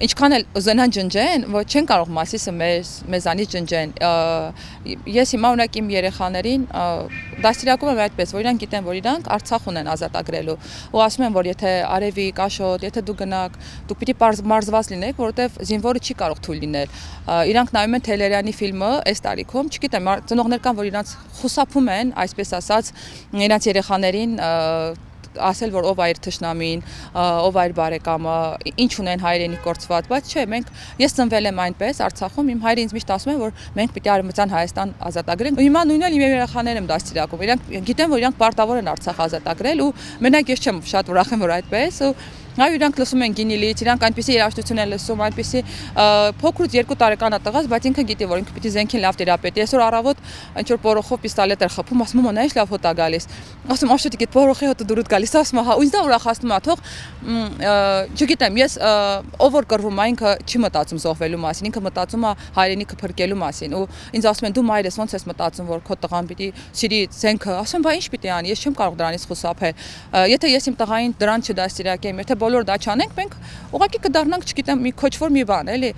ինչքան էլ ուզենան ջնջեն, ոչ չեն կարող Մասիսը մեզանից ջնջեն։ Ես հիմա օրինակ իմ երեխաներին դաստիարակում եմ այդպես, որ իրանք գիտեն, որ իրանք Արցախ ունեն ազատագրելու։ Ու ասում են, որ եթե Արևիկ, Աշոտ, եթե դու գնաք, դուք պիտի մարզված լինեք, որովհետև զինվորը չի կարող թույլ լինել։ Իրանք նայում են Թելերյանի ֆիլմը այս տարիքում, չգիտեմ, ծնողներ կան, որ իրանք խուսափում են, այսպես ասած, իրանք երեխաներին ասել, որ ով այր թշնամին, ով այր բարեկամը, ինչ ունեն հայրենիք կորցված, բայց չէ, ես ծնվել եմ այնպես Արցախում, իմ հայրը ինձ միշտ ասում է, որ մենք պիտի Արևմտյան Հայաստան ազատագրենք։ Հիմա նույնն էլ իմ երեխաներն եմ դաստիարակում։ Իրանք գիտեն, որ իրանք պարտավոր են Արցախ ազատագրել ու մենակ ես չեմ շատ ուրախ եմ, որ այդպես ու այո, իրանք լսում են Գինիլից, իրանք այնպեսի երաժշտություն են լսում, այնպեսի փոքրուց 2 տարեկան է տղաս, բայց ինքը գիտի, որ ինքը պիտի զենքին լավ թերապետ։ Այսօր առավոտ ինչ որ պորոխով պիստոլետ էր խփում, ասում մամա, ի՞նչ լավ հոտ է գալիս։ Ասում Աշոտի գիտ պորոխի հոտը դուրս գալիս, ասում հա, ու ինձ դա ուրախացնում է, թող չգիտեմ, ես ով որ կռվում է, ինքը չի մտածում զոհվելու մասին, ինքը մտածում է հայրենիքը փրկելու մասին։ Ու ինձ ասում են դու մայրես ոնց ես մտածում, որ քո տղան պիտի սիրի զենքը։ Ասում բա ինչ պիտի անի, ես չեմ կարող դրանից խուսափել։ Եթե ես իմ տղային դրան չդաստիարակեմ, եթե բոլոր դա չանենք, մենք ուղղակի կդառնանք, չգիտեմ, մի քոչվոր մի բան, էլի։